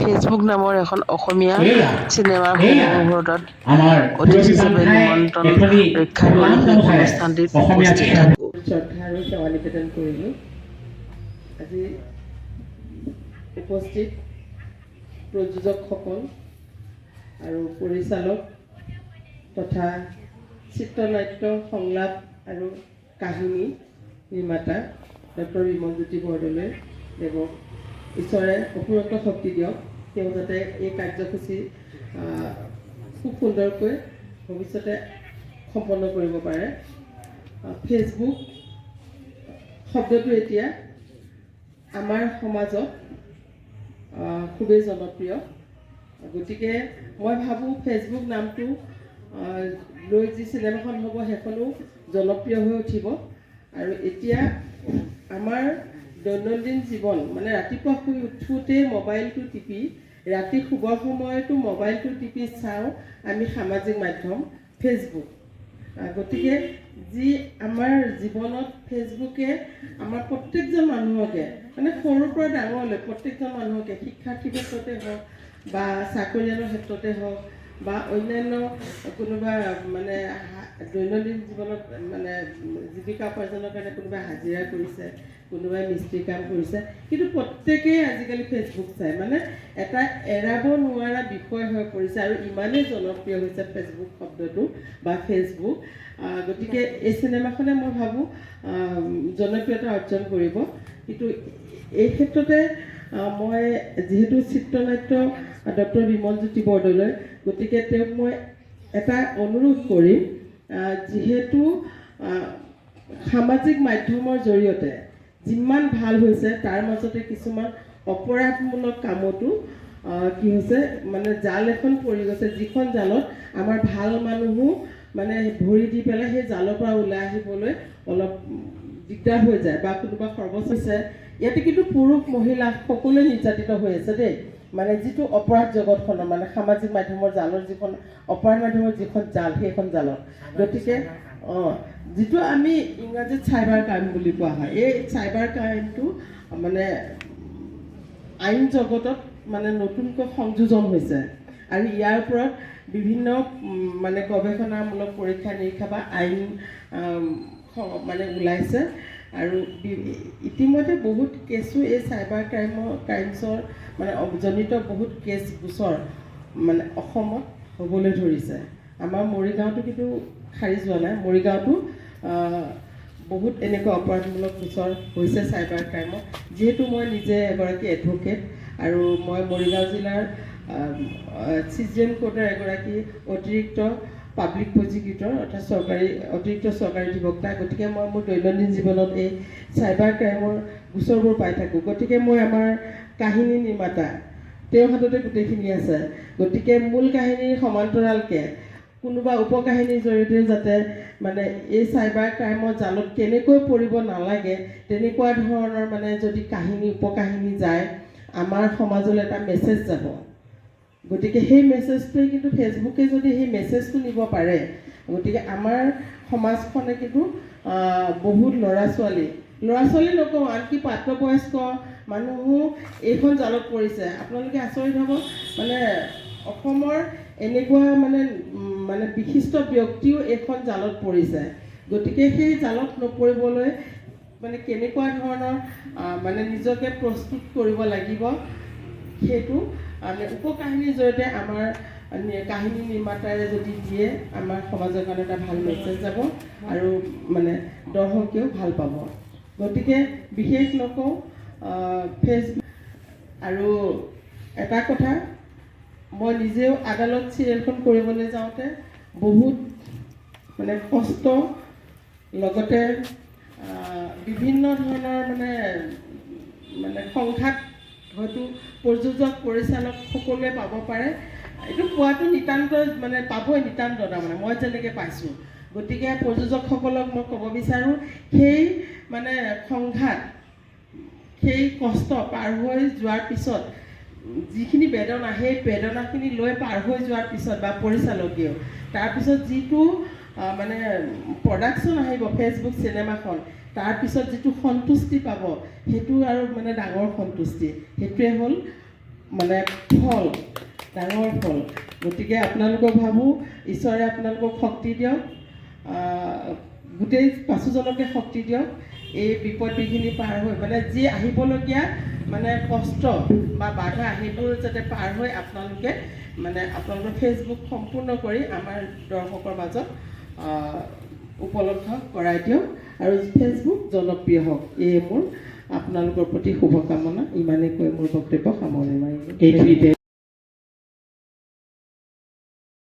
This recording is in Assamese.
ফেচবুক নামৰ এখন অসমীয়া চিনেমাৰ সমাৰোহত অতিথি হিচাপে নিমন্ত্ৰণ ৰক্ষা কৰি সেই অনুষ্ঠানটিত উপস্থিত থাকোঁ। শ্ৰদ্ধা আৰু সেৱা নিবেদন কৰিলোঁ। আজি উপস্থিত প্ৰযোজকসকল আৰু পৰিচালক তথা চিত্ৰনাট্য সংলাপ আৰু কাহিনী নিৰ্মাতা ডক্টৰ বিমলজ্যোতি বৰদলৈ দেৱক ঈশ্বৰে অপূৰন্ত শক্তি দিয়ক। তেওঁ যাতে এই কাৰ্যসূচী খুব সুন্দৰকৈ ভৱিষ্যতে সম্পন্ন কৰিব পাৰে। ফেচবুক শব্দটো এতিয়া আমাৰ সমাজত খুবেই জনপ্ৰিয়। গতিকে মই ভাবোঁ ফেচবুক নামটো লৈ যি চিনেমাখন হ'ব সেইখনো জনপ্ৰিয় হৈ উঠিব। আৰু এতিয়া আমাৰ দৈনন্দিন জীৱন মানে ৰাতিপুৱা শুই উঠোঁতেই মোবাইলটো টিপি ৰাতি শুবৰ সময়তো মোবাইলটো টিপি চাওঁ আমি সামাজিক মাধ্যম ফেচবুক। গতিকে যি আমাৰ জীৱনত ফেচবুকে আমাৰ প্ৰত্যেকজন মানুহকে মানে সৰুৰ পৰা ডাঙৰলৈ প্ৰত্যেকজন মানুহকে শিক্ষাৰ্থীৰ ক্ষেত্ৰতে হওক বা চাকৰিয়ালৰ ক্ষেত্ৰতে হওক বা অন্যান্য কোনোবা মানে দৈনন্দিন জীৱনত মানে জীৱিকা উপাৰ্জনৰ কাৰণে কোনোবাই হাজিৰা কৰিছে, কোনোবাই মিস্ত্ৰী কাম কৰিছে, কিন্তু প্ৰত্যেকেই আজিকালি ফেচবুক চায়। মানে এটা এৰাব নোৱাৰা বিষয় হৈ পৰিছে আৰু ইমানেই জনপ্ৰিয় হৈছে ফেচবুক শব্দটো বা ফেচবুক। গতিকে এই চিনেমাখনে মই ভাবোঁ জনপ্ৰিয়তা অৰ্জন কৰিব। কিন্তু এই ক্ষেত্ৰতে মই যিহেতু চিত্ৰনাট্য ডক্টৰ বিমলজ্যোতি বৰদলৈ, গতিকে তেওঁক মই এটা অনুৰোধ কৰিম, যিহেতু সামাজিক মাধ্যমৰ জৰিয়তে যিমান ভাল হৈছে তাৰ মাজতে কিছুমান অপৰাধমূলক কামতো কি হৈছে মানে জাল এখন পৰি গৈছে, যিখন জালত আমাৰ ভাল মানুহো মানে ভৰি দি পেলাই সেই জালৰ পৰা ওলাই আহিবলৈ অলপ দিগদাৰ হৈ যায় বা কোনোবা সৰ্বস্ব হৈছে। ইয়াতে কিন্তু পুৰুষ মহিলা সকলোৱে নিৰ্যাতিত হৈ আছে দেই। মানে যিটো অপৰাধ জগতখনৰ মানে সামাজিক মাধ্যমৰ জালৰ যিখন অপৰাধ মাধ্যমৰ যিখন জাল সেইখন জালত, গতিকে যিটো আমি ইংৰাজীত চাইবাৰ ক্ৰাইম বুলি কোৱা হয়, এই চাইবাৰ ক্ৰাইমটো মানে আইন জগতত মানে নতুনকৈ সংযোজন হৈছে আৰু ইয়াৰ ওপৰত বিভিন্ন মানে গৱেষণামূলক পৰীক্ষা নিৰীক্ষা বা আইন মানে ওলাইছে। আৰু ইতিমধ্যে বহুত কেছো এই চাইবাৰ ক্ৰাইমছৰ মানে জনিত বহুত কেছ গোচৰ মানে অসমত হ'বলৈ ধৰিছে। আমাৰ মৰিগাঁৱতো কিন্তু খাৰিজ হোৱা নাই, মৰিগাঁৱতো বহুত এনেকুৱা অপৰাধমূলক গোচৰ হৈছে চাইবাৰ ক্ৰাইমত। যিহেতু মই নিজে এগৰাকী এডভকেট আৰু মই মৰিগাঁও জিলাৰ চিজেন কোৰ্টৰ এগৰাকী অতিৰিক্ত পাব্লিক প্ৰজিকিউটৰ অৰ্থাৎ অতিৰিক্ত চৰকাৰী অধিবক্তা। গতিকে মই মোৰ দৈনন্দিন জীৱনত এই চাইবাৰ ক্ৰাইমৰ গোচৰবোৰ পাই থাকোঁ। গতিকে মই আমাৰ কাহিনী নিৰ্মাতা তেওঁৰ হাততে গোটেইখিনি আছে। গতিকে মূল কাহিনীৰ সমান্তৰালকৈ কোনোবা উপকাহিনীৰ জৰিয়তে যাতে মানে এই চাইবাৰ ক্ৰাইমৰ জালত কেনেকৈ পৰিব নালাগে তেনেকুৱা ধৰণৰ মানে যদি কাহিনী উপকাহিনী যায়, আমাৰ সমাজলৈ এটা মেছেজ যাব। গতিকে সেই মেছেজটোৱে কিন্তু ফেচবুকে যদি সেই মেছেজটো নিব পাৰে, গতিকে আমাৰ সমাজখনে কিন্তু বহুত ল'ৰা ছোৱালী নকওঁ, আনকি প্ৰাপ্তবয়স্ক মানুহো এইখন জালত পৰিছে। আপোনালোকে আচৰিত হ'ব, মানে অসমৰ এনেকুৱা মানে বিশিষ্ট ব্যক্তিও এইখন জালত পৰিছে। গতিকে সেই জালত নপৰিবলৈ মানে কেনেকুৱা ধৰণৰ মানে নিজকে প্ৰস্তুত কৰিব লাগিব, সেইটো উপকাহিনীৰ জৰিয়তে আমাৰ কাহিনী নিৰ্মাতাৰে যদি দিয়ে আমাৰ সমাজৰ কাৰণে এটা ভাল মেছেজ যাব আৰু মানে দৰ্শকেও ভাল পাব। গতিকে বিশেষ নকওঁ, ফেচবুক আৰু এটা কথা, মই নিজেও আদালত চিৰিয়েলখন কৰিবলৈ যাওঁতে বহুত মানে কষ্ট, লগতে বিভিন্ন ধৰণৰ মানে সংঘাত হয়তো প্ৰযোজক পৰিচালক সকলোৱে পাব পাৰে। এইটো পোৱাটো নিতান্ত মানে পাবই নিতান্ত, তাৰমানে মই যেনেকৈ পাইছোঁ। গতিকে প্ৰযোজকসকলক মই ক'ব বিচাৰোঁ, সেই মানে সংঘাত, সেই কষ্ট পাৰ হৈ যোৱাৰ পিছত যিখিনি বেদনা, সেই বেদনাখিনি লৈ পাৰ হৈ যোৱাৰ পিছত বা পৰিচালকেও তাৰপিছত যিটো মানে প্ৰডাকশ্যন আহিব ফেচবুক চিনেমাখন, তাৰপিছত যিটো সন্তুষ্টি পাব সেইটো আৰু মানে ডাঙৰ সন্তুষ্টি। সেইটোৱে হ'ল মানে ফল, ডাঙৰ ফল। গতিকে আপোনালোকক ভাবোঁ ঈশ্বৰে আপোনালোকক শক্তি দিয়ক, গোটেই পাঁচোজনকে শক্তি দিয়ক, এই বিপদ বিঘিনি পাৰ হৈ মানে যি আহিবলগীয়া মানে কষ্ট বা বাধা সেইবোৰ যাতে পাৰ হৈ আপোনালোকে মানে আপোনালোকৰ ফেচবুক সম্পূৰ্ণ কৰি আমাৰ দৰ্শকৰ মাজত উপলব্ধ কৰাই দিয়ক আৰু ফেচবুক জনপ্ৰিয় হওক। এয়ে মোৰ আপোনালোকৰ প্ৰতি শুভকামনা। ইমানেই কৈ মোৰ বক্তব্য সামৰণি মাৰিলোঁ।